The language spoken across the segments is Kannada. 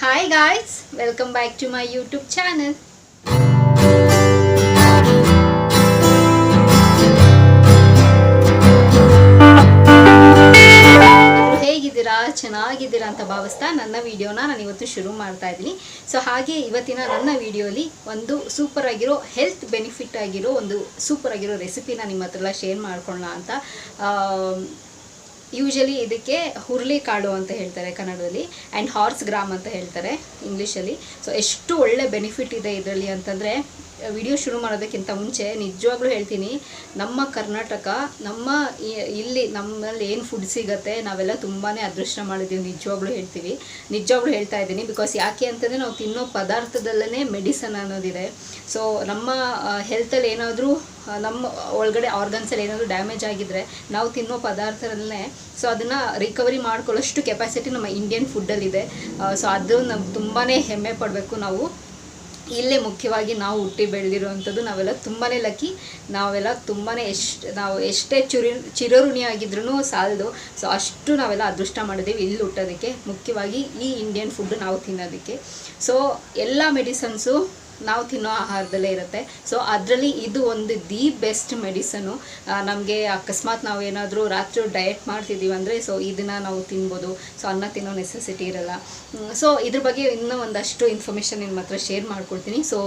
Hi guys, welcome back to my YouTube channel. ಹೇಗಿದ್ದೀರಾ ಚೆನ್ನಾಗಿದ್ದೀರಾ ಅಂತ ಭಾವಿಸ್ತಾ ನನ್ನ ವಿಡಿಯೋನ ನಾನು ಇವತ್ತು ಶುರು ಮಾಡ್ತಾ ಇದ್ದೀನಿ. ಸೊ ಹಾಗೆ ಇವತ್ತಿನ ನನ್ನ ವಿಡಿಯೋಲಿ ಒಂದು ಸೂಪರ್ ಆಗಿರೋ ಹೆಲ್ತ್ ಬೆನಿಫಿಟ್ ಆಗಿರೋ ಒಂದು ಸೂಪರ್ ಆಗಿರೋ ರೆಸಿಪಿನ ನಿಮ್ಮ ಹತ್ರ ಎಲ್ಲ ಶೇರ್ ಮಾಡ್ಕೊಳ್ಳೋಣ ಅಂತ. ಯೂಶಲಿ ಇದಕ್ಕೆ ಹುರುಳಿಕಾಳು ಅಂತ ಹೇಳ್ತಾರೆ ಕನ್ನಡದಲ್ಲಿ, ಆ್ಯಂಡ್ ಹಾರ್ಸ್ ಗ್ರಾಮ್ ಅಂತ ಹೇಳ್ತಾರೆ ಇಂಗ್ಲೀಷಲ್ಲಿ. ಸೊ ಎಷ್ಟು ಒಳ್ಳೆ ಬೆನಿಫಿಟ್ ಇದೆ ಇದರಲ್ಲಿ ಅಂತಂದರೆ, ವಿಡಿಯೋ ಶುರು ಮಾಡೋದಕ್ಕಿಂತ ಮುಂಚೆ ನಿಜವಾಗ್ಲೂ ಹೇಳ್ತೀನಿ, ನಮ್ಮ ಕರ್ನಾಟಕ, ಇಲ್ಲಿ ನಮ್ಮಲ್ಲಿ ಏನು ಫುಡ್ ಸಿಗುತ್ತೆ ನಾವೆಲ್ಲ ತುಂಬಾ ಅದೃಷ್ಟ ಮಾಡಿದ್ದೀವಿ. ನಿಜವಾಗ್ಲೂ ಹೇಳ್ತಾ ಇದ್ದೀನಿ. ಬಿಕಾಸ್ ಯಾಕೆ ಅಂತಂದರೆ ನಾವು ತಿನ್ನೋ ಪದಾರ್ಥದಲ್ಲೇ ಮೆಡಿಸನ್ ಅನ್ನೋದಿದೆ. ಸೊ ನಮ್ಮ ಹೆಲ್ತಲ್ಲಿ ಏನಾದರೂ ನಮ್ಮ ಒಳಗಡೆ ಆರ್ಗನ್ಸಲ್ಲಿ ಏನಾದರೂ ಡ್ಯಾಮೇಜ್ ಆಗಿದ್ದರೆ ನಾವು ತಿನ್ನೋ ಪದಾರ್ಥದಲ್ಲೇ ಸೊ ಅದನ್ನು ರಿಕವರಿ ಮಾಡ್ಕೊಳ್ಳೋಷ್ಟು ಕೆಪಾಸಿಟಿ ನಮ್ಮ ಇಂಡಿಯನ್ ಫುಡ್ಡಲ್ಲಿದೆ. ಸೊ ಅದು ನಮ್ಗೆ ತುಂಬಾ ಹೆಮ್ಮೆ ಪಡಬೇಕು. ನಾವು ಇಲ್ಲೇ ಮುಖ್ಯವಾಗಿ ನಾವು ಹುಟ್ಟಿ ಬೆಳೆದಿರುವಂಥದ್ದು ನಾವೆಲ್ಲ ತುಂಬಾ ಲಕ್ಕಿ. ನಾವೆಲ್ಲ ನಾವು ಎಷ್ಟೇ ಚಿರಋಣಿಯಾಗಿದ್ರೂ ಸಾಲದು. ಸೊ ಅಷ್ಟು ನಾವೆಲ್ಲ ಅದೃಷ್ಟ ಮಾಡಿದ್ದೀವಿ ಇಲ್ಲಿ ಹುಟ್ಟೋದಕ್ಕೆ, ಮುಖ್ಯವಾಗಿ ಈ ಇಂಡಿಯನ್ ಫುಡ್ಡು ನಾವು ತಿನ್ನೋದಕ್ಕೆ. ಸೊ ಎಲ್ಲ ಮೆಡಿಸನ್ಸು ನಾವು ತಿನ್ನೋ ಆಹಾರದಲ್ಲೇ ಇರುತ್ತೆ. ಸೊ ಅದರಲ್ಲಿ ಇದು ಒಂದು ದಿ ಬೆಸ್ಟ್ ಮೆಡಿಸನು. ನಮಗೆ ಅಕಸ್ಮಾತ್ ನಾವು ಏನಾದರೂ ರಾತ್ರಿ ಡಯಟ್ ಮಾಡ್ತಿದ್ದೀವಿ ಅಂದರೆ ಸೊ ಇದನ್ನು ನಾವು ತಿನ್ಬೋದು. ಸೊ ಅನ್ನ ತಿನ್ನೋ ನೆಸೆಸಿಟಿ ಇರಲ್ಲ. ಸೊ ಇದ್ರ ಬಗ್ಗೆ ಇನ್ನೂ ಒಂದಷ್ಟು ಇನ್ಫಾರ್ಮೇಷನ್ ನಿಮ್ಮ ಹತ್ರ ಶೇರ್ ಮಾಡ್ಕೊಡ್ತೀನಿ. ಸೊ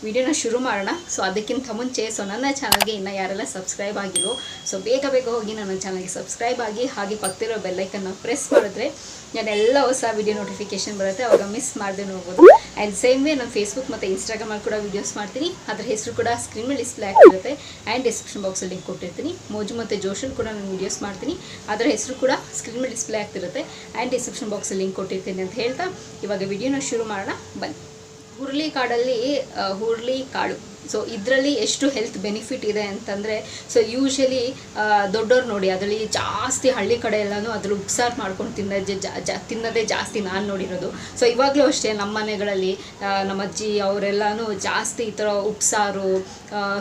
ವಿಡಿಯೋನ ಶುರು ಮಾಡೋಣ. ಸೊ ಅದಕ್ಕಿಂತ ಮುಂಚೆ ನನ್ನ ಚಾನಲ್ಗೆ ಇನ್ನೂ ಯಾರೆಲ್ಲ ಸಬ್ಸ್ಕ್ರೈಬ್ ಆಗಿರೋ ಸೊ ಬೇಗ ಹೋಗಿ ನನ್ನ ಚಾನಲ್ಗೆ ಸಬ್ಸ್ಕ್ರೈಬ್ ಆಗಿ, ಹಾಗೆ ಪಕ್ಕದಲ್ಲಿರೋ ಬೆಲ್ಲೈಕನ್ನ ಪ್ರೆಸ್ ಮಾಡಿದ್ರೆ ನಾನೆಲ್ಲ ಹೊಸ ವಿಡಿಯೋ ನೋಟಿಫಿಕೇಶನ್ ಬರುತ್ತೆ, ಅವಾಗ ಮಿಸ್ ಮಾಡದೆ ನೋಡ್ಬೋದು. ಆ್ಯಂಡ್ ಸೇಮ್ ವೇ ನಾನು ಫೇಸ್ಬುಕ್ ಮತ್ತು ಇನ್ಸ್ಟಾಗ್ರಾಮಲ್ಲಿ ಕೂಡ ವೀಡಿಯೋಸ್ ಮಾಡ್ತೀನಿ. ಅದರ ಹೆಸರು ಕೂಡ ಸ್ಕ್ರೀನ್ ಮೇಲೆ ಡಿಸ್ಪ್ಲೇ ಆಗ್ತಿರುತ್ತೆ. ಆ್ಯಂಡ್ ಡಿಸ್ಕ್ರಿಪ್ಷನ್ ಬಾಕ್ಸಲ್ಲಿ ಲಿಂಕ್ ಕೊಟ್ಟಿರ್ತೀನಿ. ಮೋಜು ಮತ್ತು ಜೋಶಲ್ಲಿ ಕೂಡ ನಾನು ವೀಡಿಯೋಸ್ ಮಾಡ್ತೀನಿ. ಅದರ ಹೆಸರು ಕೂಡ ಸ್ಕ್ರೀನ್ ಮೇಲೆ ಡಿಸ್ಪ್ಲೇ ಆಗ್ತಿರುತ್ತೆ. ಆ್ಯಂಡ್ ಡಿಸ್ಕ್ರಿಪ್ಷನ್ ಬಾಕ್ಸಲ್ಲಿ ಲಿಂಕ್ ಕೊಟ್ಟಿರ್ತೀನಿ ಅಂತ ಹೇಳ್ತಾ ಇವಾಗ ವಿಡಿಯೋನ ಶುರು ಮಾಡೋಣ ಬನ್ನಿ. ಹುರುಳಿಕಾಳು ಸೊ ಇದರಲ್ಲಿ ಎಷ್ಟು ಹೆಲ್ತ್ ಬೆನಿಫಿಟ್ ಇದೆ ಅಂತಂದರೆ, ಸೊ ಯೂಶಲಿ ದೊಡ್ಡವ್ರು ನೋಡಿ ಅದರಲ್ಲಿ ಜಾಸ್ತಿ ಹಳ್ಳಿ ಕಡೆ ಎಲ್ಲನೂ ಅದ್ರಲ್ಲಿ ಉಪ್ಸಾರು ಮಾಡ್ಕೊಂಡು ತಿನ್ನೋದೇ ಜಾಸ್ತಿ ನಾನು ನೋಡಿರೋದು. ಸೊ ಇವಾಗಲೂ ಅಷ್ಟೇ ನಮ್ಮ ಮನೆಗಳಲ್ಲಿ ನಮ್ಮ ಅಜ್ಜಿ ಅವರೆಲ್ಲನೂ ಜಾಸ್ತಿ ಈ ಥರ ಉಪ್ಸಾರು,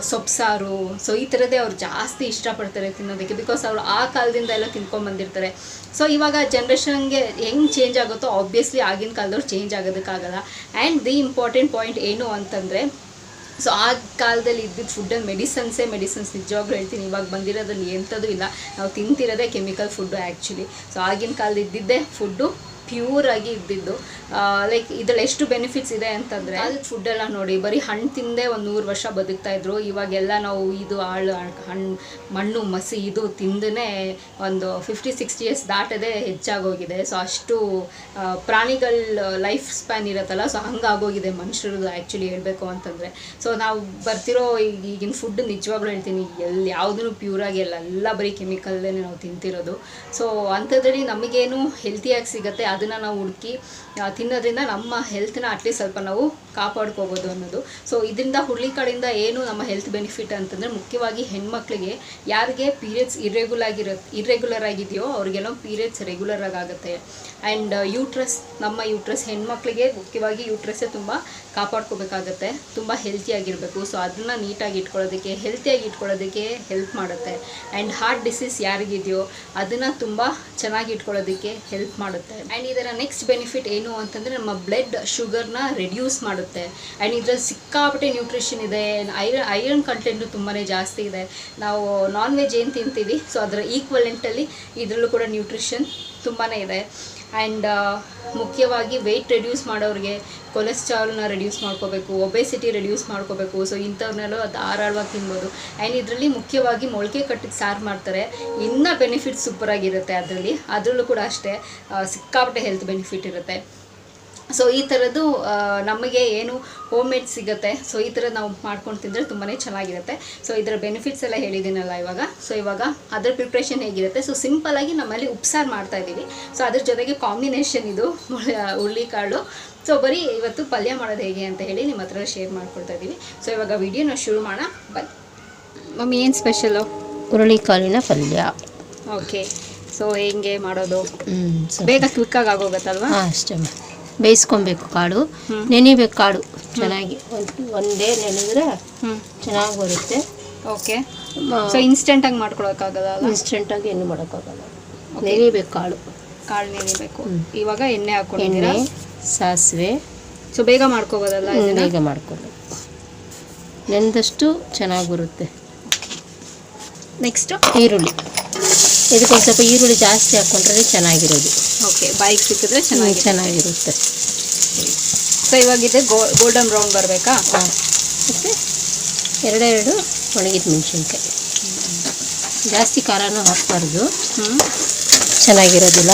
ಸೊಪ್ಸಾರು, ಸೊ ಈ ಥರದ್ದೇ ಅವ್ರು ಜಾಸ್ತಿ ಇಷ್ಟಪಡ್ತಾರೆ ತಿನ್ನೋದಕ್ಕೆ. ಬಿಕಾಸ್ ಅವರು ಆ ಕಾಲದಿಂದ ಎಲ್ಲ ತಿನ್ಕೊಂಡ್ಬಂದಿರ್ತಾರೆ. ಸೊ ಇವಾಗ ಜನ್ರೇಷನ್ಗೆ ಹೆಂಗೆ ಚೇಂಜ್ ಆಗುತ್ತೋ ಆಬ್ವಿಯಸ್ಲಿ ಆಗಿನ ಕಾಲದವ್ರು ಚೇಂಜ್ ಆಗೋದಕ್ಕಾಗಲ್ಲ. ಆ್ಯಂಡ್ ದಿ ಇಂಪಾರ್ಟೆಂಟ್ ಪಾಯಿಂಟ್ ಏನು ಅಂತಂದರೆ, ಸೊ ಆ ಕಾಲದಲ್ಲಿ ಇದ್ದಿದ್ದು ಫುಡ್ಡಲ್ಲಿ ಮೆಡಿಸನ್ಸ್ ನಿಜವಾಗ್ಲೂ ಹೇಳ್ತೀನಿ. ಇವಾಗ ಬಂದಿರೋದ್ರಲ್ಲಿ ಎಂಥದ್ದು ಇಲ್ಲ. ನಾವು ತಿಂತಿರೋದೇ ಕೆಮಿಕಲ್ ಫುಡ್ಡು ಆ್ಯಕ್ಚುಲಿ. ಸೊ ಆಗಿನ ಕಾಲದ ಇದ್ದಿದ್ದೇ ಫುಡ್ಡು ಪ್ಯೂರಾಗಿ ಇದ್ದಿದ್ದು. ಲೈಕ್ ಇದರಲ್ಲಿ ಎಷ್ಟು ಬೆನಿಫಿಟ್ಸ್ ಇದೆ ಅಂತಂದರೆ, ಅದು ಫುಡ್ಡೆಲ್ಲ ನೋಡಿ ಬರೀ ಹಣ್ಣು ತಿಂದೇ ಒಂದು 100 ವರ್ಷ ಬದುಕ್ತಾಯಿದ್ರು. ಇವಾಗೆಲ್ಲ ನಾವು ಇದು ಮಣ್ಣು ಮಸಿ ಇದು ತಿಂದೇ ಒಂದು 50-60 ಇಯರ್ಸ್ ದಾಟದೇ ಹೆಚ್ಚಾಗೋಗಿದೆ. ಸೊ ಅಷ್ಟು ಪ್ರಾಣಿಗಳ ಲೈಫ್ ಸ್ಪ್ಯಾನ್ ಇರುತ್ತಲ್ಲ, ಸೊ ಹಂಗಾಗೋಗಿದೆ ಮನುಷ್ಯರದ್ದು ಆ್ಯಕ್ಚುಲಿ ಹೇಳಬೇಕು ಅಂತಂದರೆ. ಸೊ ನಾವು ಬರ್ತಿರೋ ಈಗಿನ ಫುಡ್ ನಿಜವಾಗ್ಲೂ ಹೇಳ್ತೀನಿ, ಯಾವುದೂ ಪ್ಯೂರಾಗಿ ಎಲ್ಲ ಬರೀ ಕೆಮಿಕಲ್ಲೇ ನಾವು ತಿಂತಿರೋದು. ಸೊ ಅಂಥದ್ರಲ್ಲಿ ನಮಗೇನು ಹೆಲ್ತಿಯಾಗಿ ಸಿಗುತ್ತೆ ಅದನ್ನು ನಾವು ಹುಡುಕಿ ತಿನ್ನೋದ್ರಿಂದ ನಮ್ಮ ಹೆಲ್ತ್ನ ಅಟ್ಲೀಸ್ಟ್ ಸ್ವಲ್ಪ ನಾವು ಕಾಪಾಡ್ಕೋಬೋದು ಅನ್ನೋದು. ಸೊ ಇದರಿಂದ ಹುರುಳಿಕಾಳಿಂದ ಏನು ನಮ್ಮ ಹೆಲ್ತ್ ಬೆನಿಫಿಟ್ ಅಂತಂದರೆ, ಮುಖ್ಯವಾಗಿ ಹೆಣ್ಮಕ್ಳಿಗೆ ಯಾರಿಗೆ ಪೀರಿಯಡ್ಸ್ ಇರ್ರೆಗ್ಯುಲರ್ ಆಗಿದೆಯೋ ಅವ್ರಿಗೆಲ್ಲ ಪೀರಿಯಡ್ಸ್ ರೆಗ್ಯುಲರ್ ಆಗುತ್ತೆ. ಆ್ಯಂಡ್ ನಮ್ಮ ಯೂಟ್ರಸ್ ಹೆಣ್ಮಕ್ಳಿಗೆ ಮುಖ್ಯವಾಗಿ ಯೂಟ್ರಸ್ಸೇ ತುಂಬ ಕಾಪಾಡ್ಕೋಬೇಕಾಗತ್ತೆ, ತುಂಬ ಹೆಲ್ತಿಯಾಗಿರಬೇಕು. ಸೊ ಅದನ್ನು ನೀಟಾಗಿ ಹೆಲ್ತಿಯಾಗಿ ಇಟ್ಕೊಳ್ಳೋದಕ್ಕೆ ಹೆಲ್ಪ್ ಮಾಡುತ್ತೆ. ಆ್ಯಂಡ್ ಹಾರ್ಟ್ ಡಿಸೀಸ್ ಯಾರಿಗಿದೆಯೋ ಅದನ್ನು ತುಂಬ ಚೆನ್ನಾಗಿ ಇಟ್ಕೊಳ್ಳೋದಕ್ಕೆ ಹೆಲ್ಪ್ ಮಾಡುತ್ತೆ. ಆ್ಯಂಡ್ ಇದರ ನೆಕ್ಸ್ಟ್ ಬೆನಿಫಿಟ್ ಏನು ಅಂತಂದರೆ, ನಮ್ಮ ಬ್ಲಡ್ ಶುಗರ್ನ ರೆಡ್ಯೂಸ್ ಮಾಡುತ್ತೆ. ಆ್ಯಂಡ್ ಇದರಲ್ಲಿ ಸಿಕ್ಕಾಪಟ್ಟೆ ನ್ಯೂಟ್ರಿಷನ್ ಇದೆ. ಐರನ್ ಕಂಟೆಂಟು ತುಂಬಾ ಜಾಸ್ತಿ ಇದೆ. ನಾವು ನಾನ್ ವೆಜ್ ಏನು ತಿಂತೀವಿ ಸೊ ಅದರ ಈಕ್ವಲೆಂಟಲ್ಲಿ ಇದರಲ್ಲೂ ಕೂಡ ನ್ಯೂಟ್ರಿಷನ್ ತುಂಬಾ ಇದೆ. ಆ್ಯಂಡ್ ಮುಖ್ಯವಾಗಿ ವೆಯ್ಟ್ ರೆಡ್ಯೂಸ್ ಮಾಡೋರಿಗೆ, ಕೊಲೆಸ್ಟ್ರಾಲ್ನ ರೆಡ್ಯೂಸ್ ಮಾಡ್ಕೋಬೇಕು, ಒಬೆಸಿಟಿ ರೆಡ್ಯೂಸ್ ಮಾಡ್ಕೋಬೇಕು. ಸೊ ಇಂಥವ್ರನ್ನೆಲ್ಲ ಧಾರಾಳವಾಗಿ ತಿನ್ಬೋದು. ಆ್ಯಂಡ್ ಇದರಲ್ಲಿ ಮುಖ್ಯವಾಗಿ ಮೊಳಕೆ ಕಟ್ಟಿದ ಸಾರು ಮಾಡ್ತಾರೆ, ಇನ್ನೂ ಬೆನಿಫಿಟ್ ಸೂಪರಾಗಿರುತ್ತೆ. ಅದರಲ್ಲೂ ಕೂಡ ಅಷ್ಟೇ ಸಿಕ್ಕಾಪಟ್ಟೆ ಹೆಲ್ತ್ ಬೆನಿಫಿಟ್ ಇರುತ್ತೆ. ಸೊ ಈ ಥರದ್ದು ನಮಗೆ ಏನು ಹೋಮ್ ಮೇಡ್ ಸಿಗುತ್ತೆ. ಸೊ ಈ ಥರ ನಾವು ಮಾಡ್ಕೊಂಡು ತಿಂದರೆ ತುಂಬಾ ಚೆನ್ನಾಗಿರುತ್ತೆ. ಸೊ ಇದರ ಬೆನಿಫಿಟ್ಸ್ ಎಲ್ಲ ಹೇಳಿದ್ದೀನಲ್ಲ ಇವಾಗ. ಸೊ ಇವಾಗ ಅದರ ಪ್ರಿಪ್ರೇಷನ್ ಹೇಗಿರುತ್ತೆ. ಸೊ ಸಿಂಪಲ್ಲಾಗಿ ನಮ್ಮಲ್ಲಿ ಉಪ್ಸಾರು ಮಾಡ್ತಾಯಿದ್ದೀವಿ. ಸೊ ಅದ್ರ ಜೊತೆಗೆ ಕಾಂಬಿನೇಷನ್ ಇದು ಹುರುಳಿಕಾಳು. ಸೊ ಬರೀ ಇವತ್ತು ಪಲ್ಯ ಮಾಡೋದು ಹೇಗೆ ಅಂತ ಹೇಳಿ ನಿಮ್ಮ ಹತ್ರ ಶೇರ್ ಮಾಡ್ಕೊಳ್ತಾ ಇದ್ದೀವಿ. ಸೊ ಇವಾಗ ವಿಡಿಯೋನ ಶುರು ಮಾಡೋಣ ಬನ್ನಿ. ಮಮ್ಮಿ ಏನು ಸ್ಪೆಷಲು? ಹುರುಳಿಕಾಳಿನ ಪಲ್ಯ. ಓಕೆ, ಸೊ ಹೆಂಗೆ ಮಾಡೋದು? ಬೇಗ ಕ್ವಿಕ್ಕಾಗಿ ಆಗೋಗುತ್ತಲ್ವಾ? ಅಷ್ಟೇ. ಬೇಯಿಸ್ಕೊಬೇಕು, ಕಾಳು ನೆನಿಬೇಕು. ಕಾಳು ಚೆನ್ನಾಗಿ ಒಂದೇ ನೆನೆದ್ರೆ ಚೆನ್ನಾಗಿ ಬರುತ್ತೆ. Okay, so ಇನ್ಸ್ಟೆಂಟಾಗಿ ಮಾಡ್ಕೊಳಕ್ಕಾಗಲ್ಲ? ಇನ್ಸ್ಟೆಂಟಾಗಿ ಏನು ಮಾಡೋಕ್ಕಾಗಲ್ಲ, ನೆನಿಬೇಕು. ಕಾಳು ನೆನಿಬೇಕು. ಇವಾಗ ಎಣ್ಣೆ ಹಾಕೊಂಡಿದ್ದೀರಾ? ಸಾಸಿವೆ. ಸೊ ಬೇಗ ಮಾಡ್ಕೋಬೋದಲ್ಲ ಇದನ್ನ? ಬೇಗ ಮಾಡ್ಕೊಳ್ಳಿ, ನೆನೆದಷ್ಟು ಚೆನ್ನಾಗಿ ಬರುತ್ತೆ. ನೆಕ್ಸ್ಟು ಈರುಳ್ಳಿ. ಇದಕ್ಕೊಂದು ಸ್ವಲ್ಪ ಈರುಳ್ಳಿ ಜಾಸ್ತಿ ಹಾಕ್ಕೊಂಡ್ರೆ ಚೆನ್ನಾಗಿರೋದು. ಓಕೆ, ಬಾಯಿಗೆ ಸಿಕ್ಕಿದ್ರೆ ಚೆನ್ನಾಗಿರುತ್ತೆ. ಸೊ ಇವಾಗಿದೆ ಗೋಲ್ಡನ್ ಬ್ರೌನ್ ಬರಬೇಕಾ? ಹಾಂ, ಮತ್ತು ಎರಡೆರಡು ಒಣಗಿದ ಮೆಣಸಿನ್ಕಾಯಿ. ಜಾಸ್ತಿ ಖಾರನೂ ಹಾಕ್ಬಾರ್ದು, ಚೆನ್ನಾಗಿರೋದಿಲ್ಲ.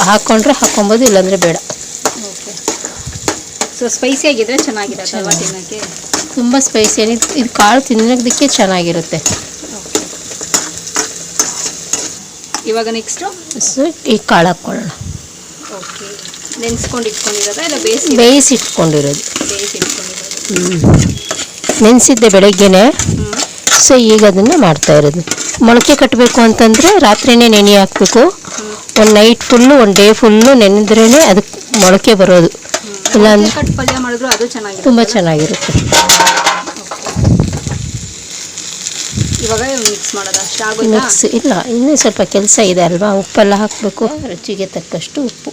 ಹಾಕ್ಕೊಂಡ್ರೆ ಹಾಕ್ಕೊಬೋದು, ಇಲ್ಲಾಂದರೆ ಬೇಡ. ಓಕೆ, ಸೊ ಸ್ಪೈಸಿ ಆಗಿದ್ರೆ ಚೆನ್ನಾಗಿರತ್ತಲ್ವ ತಿನ್ನೋಕ್ಕೆ? ತುಂಬ ಸ್ಪೈಸಿ ಏನಿದೆ, ಇದು ಕಾಳು ತಿನ್ನೋದಕ್ಕೆ ಚೆನ್ನಾಗಿರುತ್ತೆ. ಇವಾಗ ನೆಕ್ಸ್ಟು ಸೊ ಈ ಕಾಳು ಹಾಕ್ಕೊಳ್ಳೋಣ. ಓಕೆ, ನೆನೆಸ್ಕೊಂಡು ಇಟ್ಕೊಂಡಿರೋದಾ ಇಲ್ಲ ಬೇಯಿಸಿ ಇಟ್ಕೊಂಡಿರೋದು? ಬೇಯಿಸಿ ಇಟ್ಕೊಂಡಿರೋದು. ನೆನೆಸಿದ್ದೆ ಬೆಳಗ್ಗೆನೆ. ಸೊ ಈಗ ಅದನ್ನು ಮಾಡ್ತಾ ಇರೋದು. ಮೊಳಕೆ ಕಟ್ಟಬೇಕು ಅಂತಂದರೆ ರಾತ್ರಿನೇ ನೆನೆ ಹಾಕಬೇಕು. ಒಂದು ನೈಟ್ ಫುಲ್ಲು, ಒಂದು ಡೇ ಫುಲ್ಲು ನೆನೆದ್ರೇ ಅದಕ್ಕೆ ಮೊಳಕೆ ಬರೋದು. ಇಲ್ಲ ಅಂದ್ರೆ ಪಲ್ಯ ಮಾಡಿದ್ರು ಅದು ಚೆನ್ನಾಗಿರುತ್ತೆ, ತುಂಬ ಚೆನ್ನಾಗಿರುತ್ತೆ. ಇವಾಗ ಮಿಕ್ಸ್ ಮಾಡೋದು ಅಷ್ಟೇ ಆಗೋಯ್ತಾ? ಮಿಕ್ಸ್ ಇಲ್ಲ, ಇನ್ನೂ ಸ್ವಲ್ಪ ಕೆಲಸ ಇದೆ ಅಲ್ವಾ. ಉಪ್ಪೆಲ್ಲ ಹಾಕಬೇಕು, ರುಚಿಗೆ ತಕ್ಕಷ್ಟು ಉಪ್ಪು.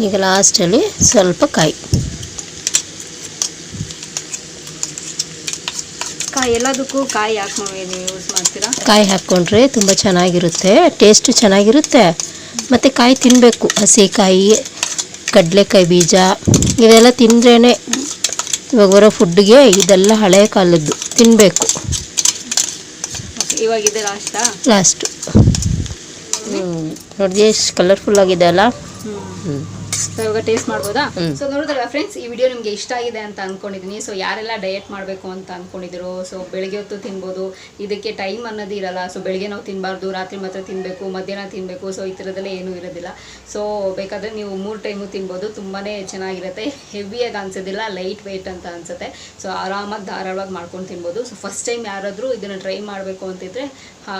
ಈಗ ಲಾಸ್ಟಲ್ಲಿ ಸ್ವಲ್ಪ ಕಾಯಿ ಎಲ್ಲದಕ್ಕೂ ಕಾಯಿ ಯಾಕೆ ನೀವು ಯೂಸ್ ಮಾಡ್ತೀರಾ? ಕಾಯಿ ಹಾಕ್ಕೊಂಡ್ರೆ ತುಂಬ ಚೆನ್ನಾಗಿರುತ್ತೆ, ಟೇಸ್ಟು ಚೆನ್ನಾಗಿರುತ್ತೆ. ಮತ್ತು ಕಾಯಿ ತಿನ್ನಬೇಕು, ಹಸಿಕಾಯಿ, ಕಡಲೆಕಾಯಿ ಬೀಜ ಇವೆಲ್ಲ ತಿಂದ್ರೇ ಇವಾಗ ಬರೋ ಫುಡ್ಗೆ ಇದೆಲ್ಲ ಹಳೆಯ ಕಾಲದ್ದು ತಿನ್ನಬೇಕು. ಇವಾಗಿದೆ ಲಾಸ್ಟು. ನೋಡಿ ಎಷ್ಟು ಕಲರ್ಫುಲ್ ಆಗಿದೆ ಅಲ್ಲ. ಇವಾಗ ಟೇಸ್ಟ್ ಮಾಡ್ಬೋದಾ? ಸೊ ನೋಡಿದ್ರಲ್ಲ ಫ್ರೆಂಡ್ಸ್, ಈ ವಿಡಿಯೋ ನಿಮಗೆ ಇಷ್ಟ ಆಗಿದೆ ಅಂತ ಅಂದ್ಕೊಂಡಿದ್ದೀನಿ. ಸೊ ಯಾರೆಲ್ಲ ಡಯಟ್ ಮಾಡಬೇಕು ಅಂತ ಅಂದ್ಕೊಂಡಿದ್ದೀರೋ, ಸೊ ಬೆಳಗ್ಗೆ ಹೊತ್ತು ತಿನ್ಬೋದು, ಇದಕ್ಕೆ ಟೈಮ್ ಅನ್ನೋದು ಇರಲ್ಲ. ಸೊ ಬೆಳಗ್ಗೆ ನಾವು ತಿನ್ನಬಾರ್ದು, ರಾತ್ರಿ ಮಾತ್ರ ತಿನ್ನಬೇಕು, ಮಧ್ಯಾಹ್ನ ತಿನ್ನಬೇಕು, ಸೊ ಈ ಥರದಲ್ಲೇ ಏನೂ ಇರೋದಿಲ್ಲ. ಸೊ ಬೇಕಾದರೆ ನೀವು 3 ಟೈಮು ತಿನ್ಬೋದು, ತುಂಬಾ ಚೆನ್ನಾಗಿರುತ್ತೆ. ಹೆವಿಯಾಗಿ ಅನ್ಸೋದಿಲ್ಲ, ಲೈಟ್ ವೆಯ್ಟ್ ಅಂತ ಅನಿಸುತ್ತೆ. ಸೊ ಆರಾಮಾಗಿ ಧಾರಾಳವಾಗಿ ಮಾಡ್ಕೊಂಡು ತಿನ್ಬೋದು. ಸೊ ಫಸ್ಟ್ ಟೈಮ್ ಯಾರಾದರೂ ಇದನ್ನು ಟ್ರೈ ಮಾಡಬೇಕು ಅಂತಿದ್ರೆ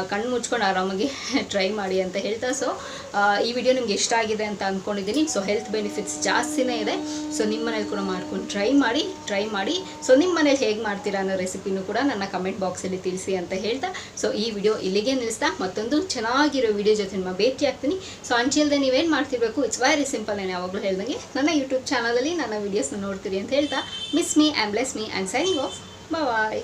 ಕಣ್ಣು ಮುಚ್ಕೊಂಡು ಆರಾಮಾಗಿ ಟ್ರೈ ಮಾಡಿ ಅಂತ ಹೇಳ್ತಾ, ಸೊ ಈ ವಿಡಿಯೋ ನಿಮ್ಗೆ ಇಷ್ಟ ಆಗಿದೆ ಅಂತ ಅಂದ್ಕೊಂಡಿದ್ದೀನಿ. ಸೊ ಹೆಲ್ತ್ ಬೆನಿಫಿಟ್ಸ್ ಜಾಸ್ತಿನೇ ಇದೆ. ಸೊ ನಿಮ್ಮ ಮನೇಲಿ ಕೂಡ ಮಾಡ್ಕೊಂಡು ಟ್ರೈ ಮಾಡಿ. ಸೊ ನಿಮ್ಮ ಮನೇಲಿ ಹೇಗೆ ಮಾಡ್ತೀರಾ ಅನ್ನೋ ರೆಸಿಪಿನೂ ಕೂಡ ನನ್ನ ಕಮೆಂಟ್ ಬಾಕ್ಸಲ್ಲಿ ತಿಳಿಸಿ ಅಂತ ಹೇಳ್ತಾ, ಸೊ ಈ ವಿಡಿಯೋ ಇಲ್ಲಿಗೆ ನಿಲ್ಲಿಸ್ತಾ ಮತ್ತೊಂದು ಚೆನ್ನಾಗಿರೋ ವಿಡಿಯೋ ಜೊತೆ ನಿಮ್ಮ ಭೇಟಿ ಆಗ್ತೀನಿ. ಸೊ ಅಂಚಿಲ್ದೆ ನೀವೇನು ಮಾಡ್ತಿರ್ಬೇಕು, ಇಟ್ಸ್ ವೆರಿ ಸಿಂಪಲ್. ನಾನು ಯಾವಾಗಲೂ ಹೇಳ್ದಂಗೆ ನನ್ನ ಯೂಟ್ಯೂಬ್ ಚಾನಲಲ್ಲಿ ನನ್ನ ವೀಡಿಯೋಸ್ನ ನೋಡ್ತೀರಿ ಅಂತ ಹೇಳ್ತಾ, miss me and bless me and signing off. Bye.